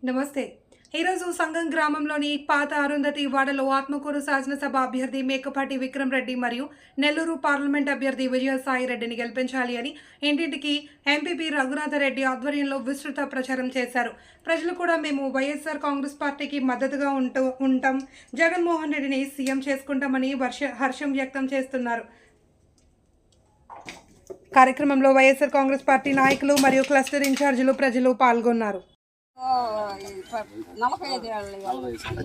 నమస్తే. ఈరోజు సంగం గ్రామంలోని పాత అరుంధతి వాడలో ఆత్మకూరు శాసనసభ అభ్యర్థి మేకపాటి విక్రమ్ రెడ్డి మరియు నెల్లూరు పార్లమెంట్ అభ్యర్థి విజయసాయి రెడ్డిని గెలిపించాలి అని ఇంటింటికి ఎంపీపీ రఘునాథరెడ్డి ఆధ్వర్యంలో విస్తృత ప్రచారం చేశారు. ప్రజలు కూడా మేము వైఎస్ఆర్ కాంగ్రెస్ పార్టీకి మద్దతుగా ఉంటాం, జగన్మోహన్ రెడ్డిని సీఎం చేసుకుంటామని హర్షం వ్యక్తం చేస్తున్నారు. కార్యక్రమంలో వైఎస్ఆర్ కాంగ్రెస్ పార్టీ నాయకులు మరియు క్లస్టర్ ఇన్ఛార్జీలు ప్రజలు పాల్గొన్నారు.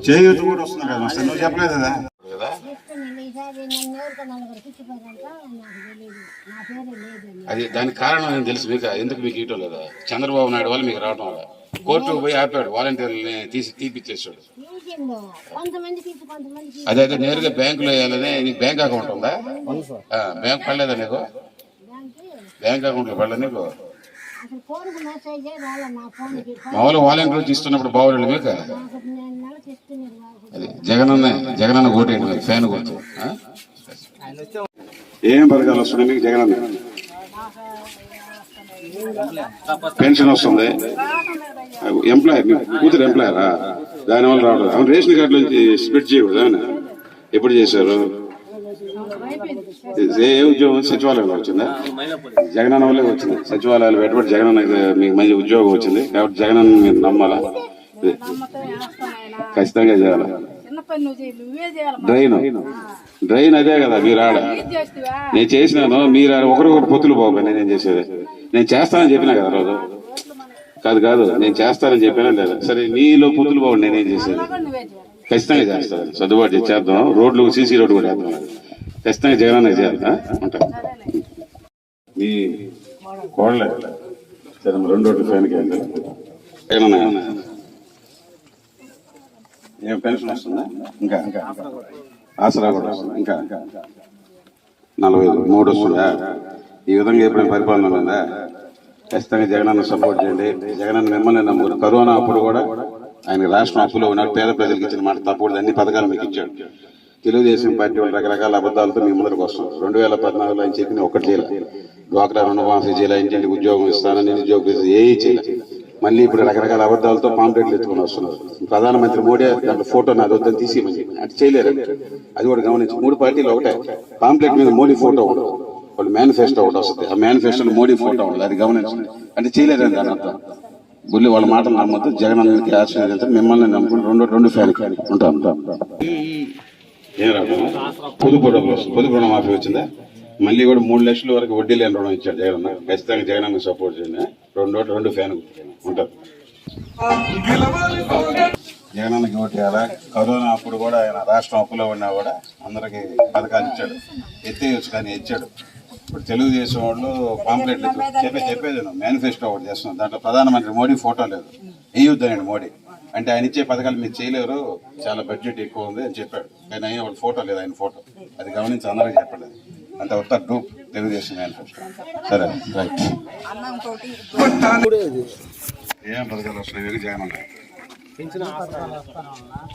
చేయూత కూడా వస్తుంది కదా, నువ్వు చెప్పలేదు కదా. అది దానికి కారణం నేను తెలుసు మీకు, ఎందుకు మీకు ఇవ్వటం లేదా? చంద్రబాబు నాయుడు వాళ్ళు మీకు రావటం వల్ల కోర్టుకు పోయి ఆపాడు, వాలంటీర్లని తీపిచ్చేసాడు. అదే నేరుగా బ్యాంకులో వేయాలని. నీకు బ్యాంక్ అకౌంట్ ఉందా? బ్యాంక్ పడలేదా నీకు? బ్యాంక్ అకౌంట్ లో పడలే నీకు? మామూలు వాలంటీర్లు ఇస్తున్నప్పుడు బాగోలేదు మీకు. అది జగనన్న ఓటేయండి మరి, ఫ్యాన్ గుర్తు. ఏం పథకాలు వస్తున్నాయి మీకు? జగనన్న పెన్షన్ వస్తుంది, ఎంప్లాయర్ కూతురు ఎంప్లాయరా, దానివల్ల రావడం. రేషన్ కార్డులో స్ప్లిట్ చేయకూడదు, ఎప్పుడు చేశారు? ఏ ఉద్యోగం? సచివాలయంలో వచ్చిందా? జగనన్న వల్లే వచ్చింది. సచివాలయాలు పెట్టుబడి జగనన్న మీకు మంచి ఉద్యోగం వచ్చింది కాబట్టి జగనన్న మీరు నమ్మాలా, ఖచ్చితంగా చేయాలి. డ్రైన్ అదే కదా మీరు ఆడ. నేను చేసినాను, మీరు ఒకరికొకరు పొత్తులు పోగా నేనేం చేసేది? నేను చేస్తానని చెప్పినా కదా రోజు. కాదు నేను చేస్తానని చెప్పినా లేదా? సరే నీలో పొత్తులు పోవండి, నేనేం చేసేది? ఖచ్చితంగా చేస్తాను, సర్దుబాటు చేద్దాం. రోడ్లు సీసీ రోడ్డు కూడా వేద్దాం, ఖచ్చితంగా జగనన్న చేయాలి. ఉంటాను మీ కోడలే సరే, 2 రోడ్లు ఫ్యాన్కి జగనన్న ఏం పెన్షన్ వస్తుందా? ఇంకా ఆసరా కూడా వస్తుంది, ఇంకా 43 వస్తుందా? ఈ విధంగా ఎప్పుడైనా పరిపాలన ఉందా? ఖచ్చితంగా జగనన్న సపోర్ట్ చేయండి. జగనన్న మిమ్మల్ని నమ్ముకుని కరోనా అప్పుడు కూడా ఆయన రాష్ట్రం అప్పులో ఉన్నాడు, పేద ప్రజలకు ఇచ్చిన మాట తప్పకూడదు, అన్ని పథకాలు మీకు ఇచ్చాడు. తెలుగుదేశం పార్టీ వాళ్ళు రకరకాల అబద్ధాలతో మీ ముందరికి వస్తాం. 2014లో ఆయన చెప్పిన ఒక్కటి చేయాలి, డ్వాక్రా రుణమాఫీ చేయాలి, ఇంటింటికి ఉద్యోగం ఇస్తానని నిరుద్యోగం ఏవి చేయాలి. మళ్ళీ ఇప్పుడు రకరకాల అబద్ధాలతో పాంప్లెట్లు ఎత్తుకుని వస్తున్నారు. ప్రధానమంత్రి మోడీ దాంట్లో ఫోటో నాది వద్దని తీసేయమని అంటే చేయలేరు. అది కూడా గమనించి 3 పార్టీలు ఒకటే, పాంప్లెట్ మీద మోడీ ఫోటో ఉండదు, వాళ్ళు మేనిఫెస్టో ఒకటి వస్తుంది, ఆ మేనిఫెస్టోలో మోడీ ఫోటో ఉండదు, అది గమనించండి. అంటే చేయలేరని దాని అర్థం. బుల్లి వాళ్ళ మాటలు నమ్మద్దు, జగనన్నకి ఆశీర్వదించాలి. మిమ్మల్ని నమ్ముకుని 2 ఫ్యాన్కి ఉంటాం. ఏం రాదు, పొదుపు రుణమాఫీ వచ్చిందా? మళ్ళీ కూడా 3 లక్షల వరకు వడ్డీ లేని రుణం ఇచ్చాడు జగనన్న. ఖచ్చితంగా జగనన్న సపోర్ట్ చేయండి. 2 ఫ్యాన్ ఉంటారు. జగనన్నకి ఓటు వేయాలా? కరోనా అప్పుడు కూడా ఆయన రాష్ట్రం అప్పులో ఉన్నా కూడా అందరికి పథకాలు ఇచ్చాడు, ఎత్తేయచ్చు కానీ ఇచ్చాడు. ఇప్పుడు తెలుగుదేశం వాళ్ళు పాంప్లెట్లు చెప్పేది మేనిఫెస్టో ఒకటి చేస్తున్నాం, దాంట్లో ప్రధానమంత్రి మోడీ ఫోటో లేదు, వేయొద్దనండి మోడీ. అంటే ఆయన ఇచ్చే పథకాలు మీరు చేయలేరు, చాలా బడ్జెట్ ఎక్కువ ఉంది అని చెప్పాడు. కానీ ఆయన వాళ్ళ ఫోటో లేదు, ఆయన ఫోటో. అది గమనించి అందరికీ చెప్పలేదు. అంత ఉత్త గ్రూప్ తెలుగుదేశం మేనిఫెస్టో. సరే రైట్. ఏం పథకాలు వస్తున్నాయి జగన్?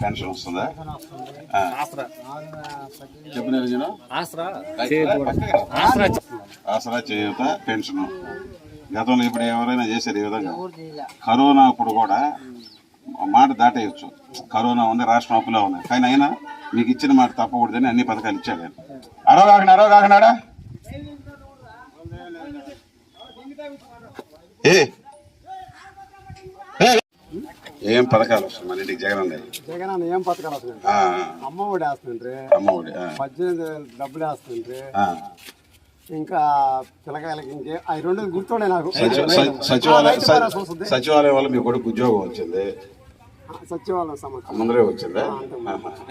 పెన్షన్ వస్తుందా? చెప్పిన ఆసరా చేయూత పెన్షన్ గతంలో ఇప్పుడు ఎవరైనా చేశారు ఈ విధంగా? కరోనా అప్పుడు కూడా మాట దాటేయచ్చు, కరోనా ఉంది, రాష్ట్రం అప్పులో ఉంది, కానీ అయినా మీకు ఇచ్చిన మాట తప్పకూడదని అన్ని పథకాలు ఇచ్చాడు. అరవగాకనాడా ఏం పథకాలు వస్తుంది మన ఇంటికి జగనన్న? ఏం పథకాలు వస్తుంది? అమ్మఒడి వేస్తుండ్రి, 18,000 డబ్బులు వేస్తుండ్రి. ఇంకా పిల్లకాయలకి ఇంకే 2 గుర్తుండే నాకు. సచివాలయం వల్ల మీ కొడుకు ఉద్యోగం వచ్చింది, సచివాలయం ముందరే వచ్చిందా?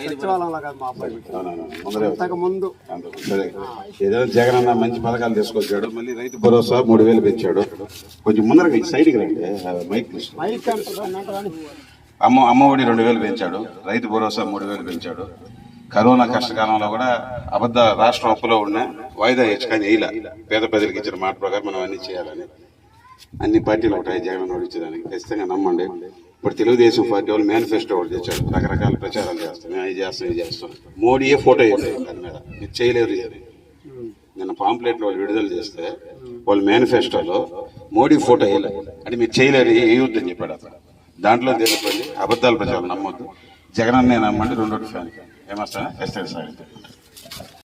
సచివాలయంలో కాదు, మా అబ్బాయి ముందు. ఏదైనా జగనన్న మంచి పథకాలు తీసుకొచ్చాడు. మళ్ళీ రైతు భరోసా 3,000 పెంచాడు. కొంచెం ముందరగా సైడ్కి రండి, మైక్ అమ్మఒడి 2,000 పెంచాడు, రైతు భరోసా 3,000 పెంచాడు. కరోనా కష్టకాలంలో కూడా అబద్ధ రాష్ట్రం అప్పులో ఉన్న వాయిదా కానీ వేయలే. పేద ప్రజలకు ఇచ్చిన మాట ప్రకారం మనం అన్ని చేయాలని అన్ని పార్టీలు ఉంటాయి జగన్ ఇచ్చేదానికి. ఖచ్చితంగా నమ్మండి. ఇప్పుడు తెలుగుదేశం పార్టీ వాళ్ళు మేనిఫెస్టో ఒకటి తెచ్చాడు, రకరకాల ప్రచారాలు చేస్తాం, ఇది చేస్తాం. మోడీయే ఫోటో వేయలేదు దాని మీద, మీరు చేయలేరు అని. నిన్న పాంప్లెట్లు వాళ్ళు విడుదల చేస్తే వాళ్ళ మేనిఫెస్టోలో మోడీ ఫోటో వేయలేదు, అంటే మీరు చేయలేరు, వేయొద్దని చెప్పాడు అతను. దాంట్లో తెలియపండి, అబద్ధాల ప్రచారం నమ్మొద్దు, జగనన్నే నమ్మండి, రెండోటి ఫ్యాన్ ఏమొస్తా ఎస్టేట్ సార్.